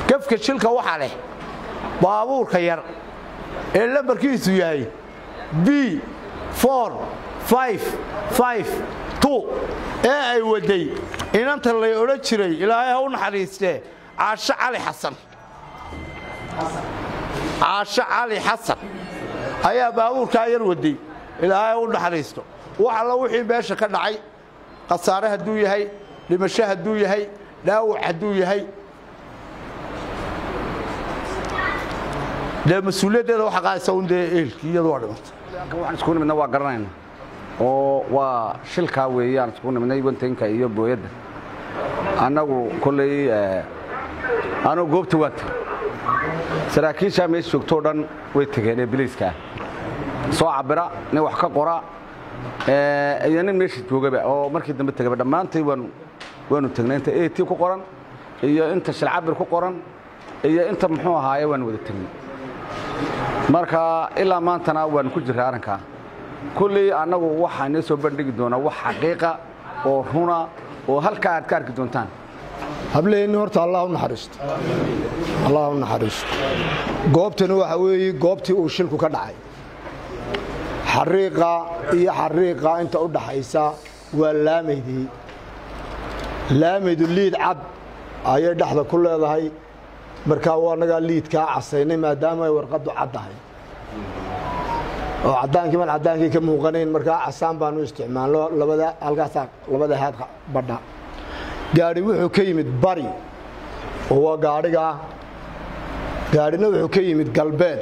gafka shilka waxa leh baabuurka yar ee lambarkiisu yahay B4552 ee ay waday inanta la oran jiray Ilaahay ha u naxariistee Caasha Cali Xasan ayaa baabuurka yar waday Ilaahay ha u naxariisto waxa la wixii meesha ka dhacay qasaare haduu yahay dhimasho haduu yahay dhaawac haduu yahay ده مسؤوليته waxa qaadaysa uu eelkiyadu waa dhimantay waxaan isku nimidna waa garanayna oo waa shilka weeyaan isku nimidnay wantanka iyo booyada anagu kulay anu goobta waata saraakiisha meesha joogto dhan way tageen biliiska soo cabira nin wax ka qora nin meesha joogaba oo markii dambe tagaba dhamaantay waanu tagnay inta AT ku qoran iyo inta shil cabir ku qoran iyo inta muxuu ahaayay waan wada tagnay marka ilaa maantana waan ku jiraa aranka kulli anagu waxaan soo bandhigi doonaa wax xaqiiqa oo runa oo halka aad ka arki doontaan hableen horta Allah u naxariisto goobtana waxa weeye goobtii uu shilku ka dhacay xariiqa inta u dhaxaysa waa laamaydu liid cad ayay dhaxda ku leedahay marka waa naga liidka casaynay maadaama ay warqadu cadahay oo cadaankii ka muuqanayn marka casaan baan u isticmaalno labada haad badha gaari wuxuu ka yimid bari oo waa gaarina wuxuu ka yimid galbeed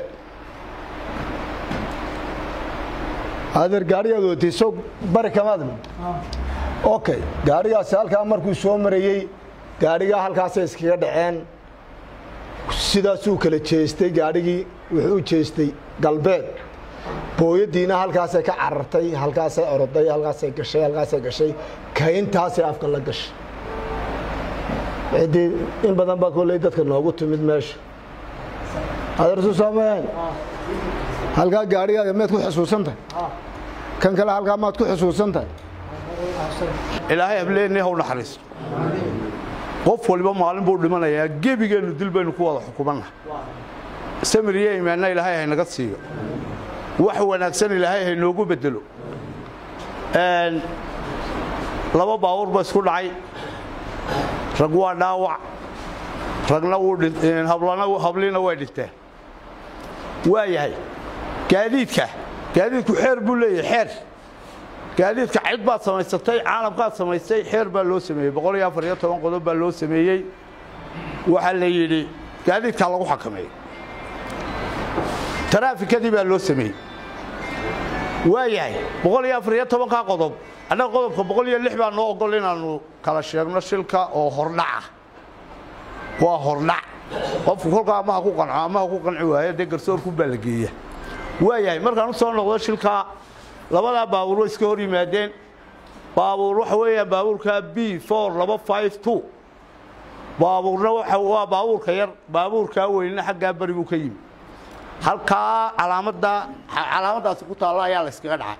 adeer gaariga watiiso bari kamaadna okay gaarigaas halka markuu soo marayay gaariga halkaas iskaga dhaceen sidaas uu kala jeestay gaarigii wuxuu jeestay galbeed booyadiina halkaas ay ka carartay halkaas ay oroday halkaas ay gashay kayntaas ay afka la gashay in badan ba kulay dadka noogu timid meesha adarsu sameeyay halka gaariga meed ku xasuusantahay kan kale halka maad ku xasuusantahay Ilaahay hableena ha u naxariisto qof walba maalin buu dhimanayaa gebigeenu dil baynu ku wada xukumanaa samiriye iimaanna Ilaahay ha naga siiyo wax wanaagsan Ilaahay ha noogu bedelo laba baawur baa isku dhacay rag waa dhaawac ragna uu dhinteen hablina way dhinteen waayahay gaadiidku xeer buu leeyahay gaadiidka cid baa samaysatay caalamka samaysay xeer baa loo sameeyay 114 qodob baa loo sameeyay waxa la yiri gaadiidka lagu xakameeyo taraafikadii baa loo sameeyay waayahay 114 qodob anaga qodobka 106 baa noo ogol inaanu kala sheegno shilka oo hordhaca waa hordhac qofku kolka ma ku qanci waayo garsoorku baa la geeyaa waayahay markaan soo noqdo shilka labada baabuur iska hor yimaadeen baabuur waxa weeyaan baabuurka B4252 baabuurna waxa waa baabuurka yar baabuurka weyn xagga bari buu ka yimid halka calaamadaas ku taala ayaa la iskaga dhacay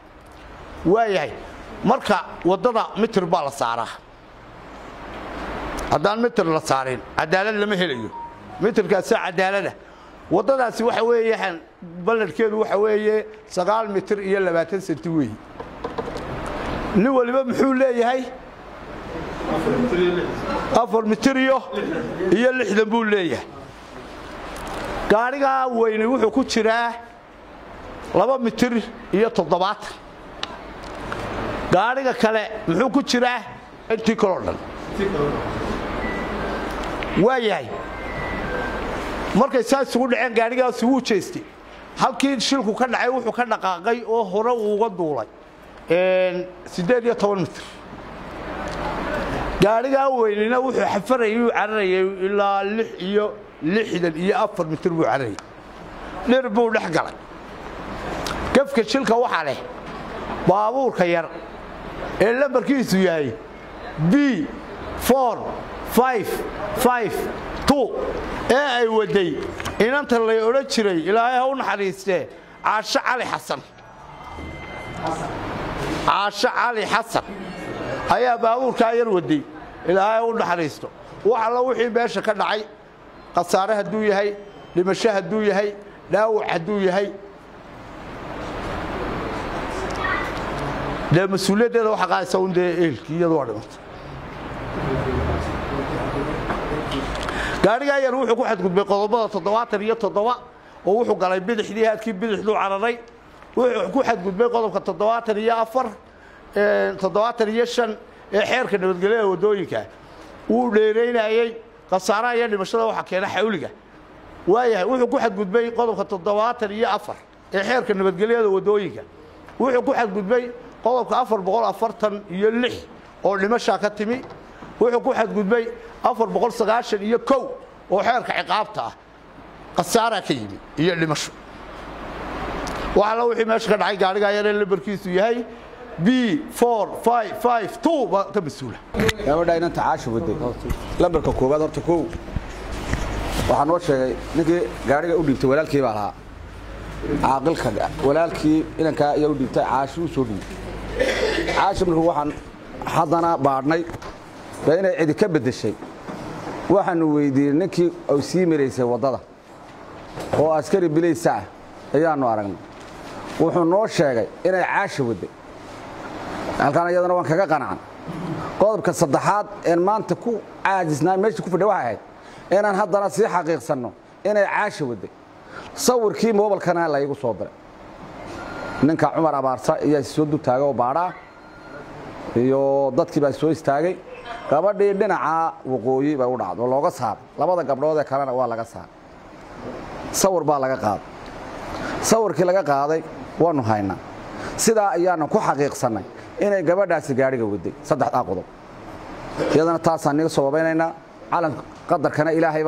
waayahay marka wadada mitir baa la saaraa hadaan mitir la saarin cadaalad lama helayo mitirkaas cadaalada wadadaasi waxa weeyaan baladkeedu waxa weeye 9 mitir iyo 20 senti weey nin waliba muxuu leeyahay 4 mitir iyo 60 buu leeyahay gaariga weyn wuxuu ku jiraa 2 mitir iyo 7 gaariga kale muxuu ku jiraa intii kaloodhan waayahay markay saas ugu dhaceen gaarigaas uu jeestay halkii shilku ka dhacay wuxuu ka dhaqaaqay oo hore uga duulay 18 mitir gaariga weynina wuxuu xafarayay cararayay ilaa 6 iyo 4 mitir buu cararayay dhir buu dhex galay gafka shilka waxa leh baabuurka yar ee lambarkiisu yahay B4552 ee ay waday inanta la oran jiray Ilaahay ha u naxariistee Caasha Cali Xasan ayaa baabuurka yar waday Ilaahay ha u naxariisto waxa la wixii meesha ka dhacay khasaare hadduu yahay dhimasho hadduu yahay dhaawac hadduu yahay dee mas-uuliyaddeeda waxa qaadaysa un dee ehelkii iyadu waa dhimata gaarigaa yar wuxuu ku xadgudbay qodobada 77 oo wuxuu galay bidixdii haadkii bidixduu cararay wuxuu ku xadgudbay qodobka 74 75 ee xeerka nabadgelyada wadooyinka uu dheereynayay khasaaraha iyo dhimashada waxa keena xawliga waayahay wuxuu ku xadgudbay qodobka 74 ee xeerka nabadgelyada wadooyinka wuxuu ku xadgudbay qodobka 446 oo dhimasha ka timi wuxuu ku xadgudbay 491 oo xeerka ciqaabta ah khasaara ka yimi iyo dhimasho waxa la wixii meesha ka dhacay gaariga yar ee lambarkiisu yahay B4552 ka masuula gabadha inanta caasho waday lambarka koobaad horta koow waxaa noo sheegay ninkii gaariga u dhiibtay walaalkii baa lahaa caaqilka walaalkii inankaa ayaa u dhiibtay caasho u soo dhiibtay caasho markuu waxaan haddana baadhnay baa inay cidi ka beddeshay waxaanu weydiiyey ninkii ay sii maraysay waddada oo askari bilaysa ah ayaannu aragnay wuxuu noo sheegay inay caasho waday halkaan iyadana waan kaga qanacan qodobka saddexaad een maanta ku caajisnaa meesha ku fadhiya waxay ahayd inaan haddana sii xaqiiqsanno inay caasho waday sawirkii moobilkana la igu soo diray ninka Cumar Abaarsa ayaa soo dutaagay oo baadha iyo dadkii baa soo istaagay gabadhii dhinaca waqooyi baa u dhacdo looga saar labada gabdhood ee kalena waa laga saar sawir baa laga qaaday sawirkii laga qaaday waanu haynaa sidaa ayaanu ku xaqiiqsanay inay gabadhaasi gaariga waday saddex qodob iyadana taasaan niga sababeynayna calan qadarkana ilaahay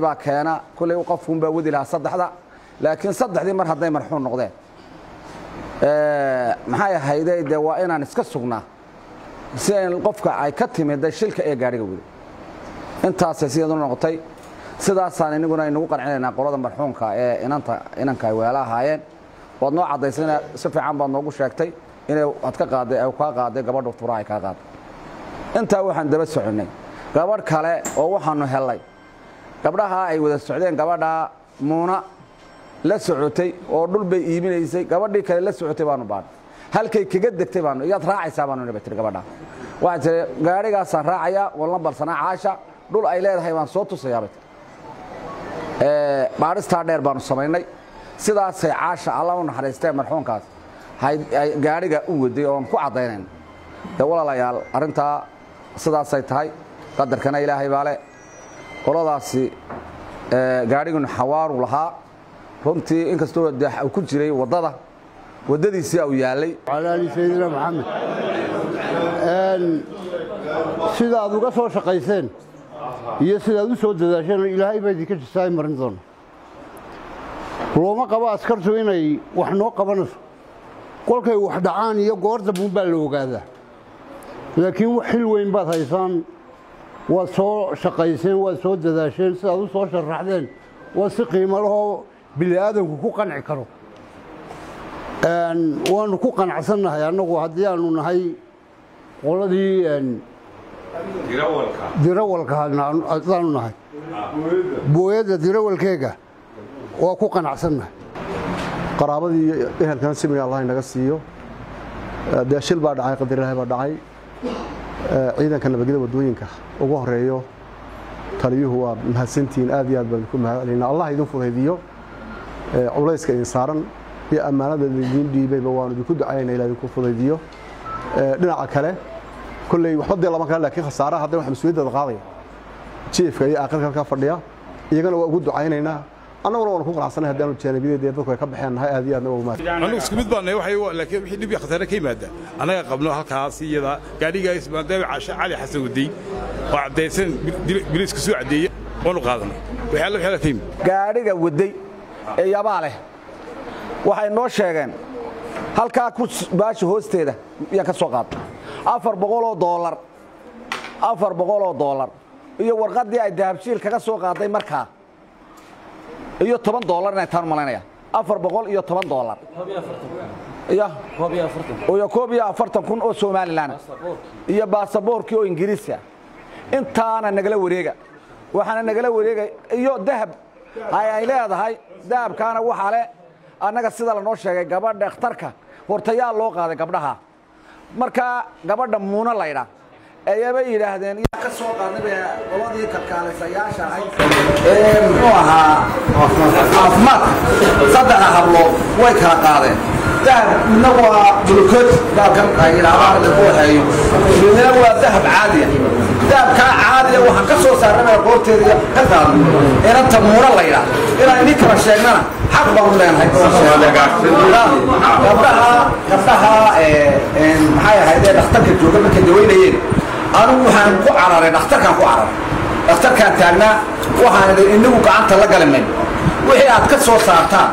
baa keena kulay qofun baa wadi lahaa saddexda laakiin saddexdii mar haday marxuun noqdeen maxay ahaydee de waa inaan iska sugnaa si aan qofka ay ka timid shilka ee gaariga waday intaas sidoo noqotay sidaasaan inaguna inagu qancinaynaa qolada marxuunka ee inanka ay weelahaayeen waad noo cadaysana si fiican baad noogu sheegtay inay aad ka qaaday gabadha furaha ay ka qaaday inta waxaan daba soconay gabadh kale oo waxaanu helay gabdhaha ay wada socdeen gabadha Muuna la socotay oo dhul bay iibinaysay gabadhii kale la socotay baanu baan halkay kaga degtay baanu iyaad raacaysaa baanu nabatir gabadha waxa jiray gaarigaas raacaya wala balsana caasha dhul ay leedahay baan soo tusayaa baarista dheer baanu sameynay sidaas ay caasha Allah u naxariistay marxuunkaas hay gaariga u waday oo ku cadeynay walaalayaal arinta sidaas ay tahay qadarkana ilaahay baale qoladaasi gaarigan xawaaru lahaa runtii inkastoo ku jiray wadadiisii uu yaalay calaali sayyidina maxamed sida aad uga soo shaqayseen iyo sida aad u soo dadaasheen ilaahay baa idinka jisaay marin doona looma qabo askartu inay wax noo qabanayso kolkay wax dhacaan iyo goorta baa la ogaadaa laakiin wax xil weyn baad haysaan waad soo shaqayseen waad soo dadaasheen sida aad u soo sharaxdeen waa si qiimo leh bini'aadamku ku qanci karo waanu ku qanacsannahay annagu haddii aanu nahay qoladii dirawalka haddaanu nahay booyadda dirawalkeega waa ku qanacsannahay qaraabadii ehelkan simiga Allah inaga siiyo dee shil baa dhacay qadar Ilaahay baa dhacay ciidanka nabadgelyada wadooyinka ugu horeeyo taliyuhu waa mahadsantiin aad iyo aad baan ku mahadcelinaa Allah idin fudaydiyo culayska in saaran iyo amaanada idin dhiibay waan idinku ducaynaa Ilaahay ku fudaydiyo dhinaca kale kullay waxba lama kala laakiin khasaaraha hadda wax mas'uuliyadda qaadaya chiefka iyo aqalka ka fadhiya iyagana waa ugu ducaynaynaa annaguna waan ku qanacsanahay hadaan janabiyeed dadku ay ka baxeenahay aad iyo aad ugu mahad anigu isku mid baan waxay laakiin wixii dhib iyo khasaare ka yimaada anaga qabno halkaas iyada gaariga ismaadaama Caasha Cali Xasan waday oo cadeysan biliis ku soo cadeeyay oo qaadana waxa la xilafay gaariga waday ee yabaale waxay noo sheegeen halka ku baashi hoosteeda iyo ka soo qaad $400 iyo warqadii ay dahabshiil kaga soo qaaday markaa iyo $10 inay taan malaynaya $410 iyo koob iyo 40,000 oo Soomaaliland iyo baasaboorkii oo Ingiriisi intaana nagala wareega waxaana nagala wareegay iyo dahab ay leedahay dahabkaana waxa le annaga sida la noo sheegay gabadha dhakhtarka hortayaa loo qaaday gabdhaha marka gabadha muuna layra ayaba yiraahdeen yaa ka soo qaadnay qoladii kalkaalisayaasha ahayd muxuu ahaa caafimaad saddex hablo way kala qaadeen dahab midna waa bulukad dalkan ay yiraahdaan lagu hayo midna waa dahab caadi dahabka caadi waxa ka soo saaranaya goorteeda ka qaad inta muuna layra ilaa inii kala sheegnana xaq baan u leenahay gabdhaha maxay ahayd dhakhtarka jooga markay daweynayeen أنا وحنا كعرّة نختار كان كعرّة نختار كان تاعنا وحنا إنه قعنت الله قال من وهي أتكسر صارتها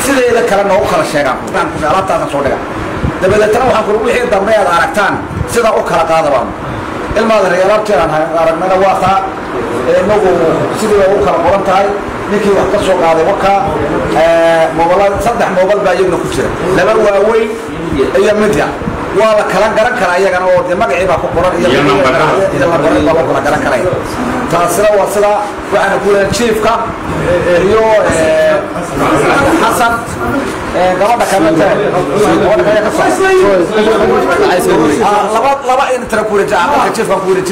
سيدا إذا كلامنا أخر الشيء كان كلام تاعنا صورة ده بدل ترى وحنا كل واحد دمرية عرقتان سيدا أخر قاضبان الماضي يا ترى عرقنا واقع إنه سيدا أخر قرن تاعي نكى وأتكسر قاضي وكا موبايل صدق موبايل بايجنا كشرة لما هو أوي هي مديا ولا كلام كلام كلام يا جماعة ودي ما قاعد يبغى كورة إذا ما قرر بابا كلام كلام كلام تاسرة وصلة وأنا أقول الشيف كا ريو حسن قبضة كمان وأنا كذا كسر لبا إن ترى كورة جاء الشيف كورة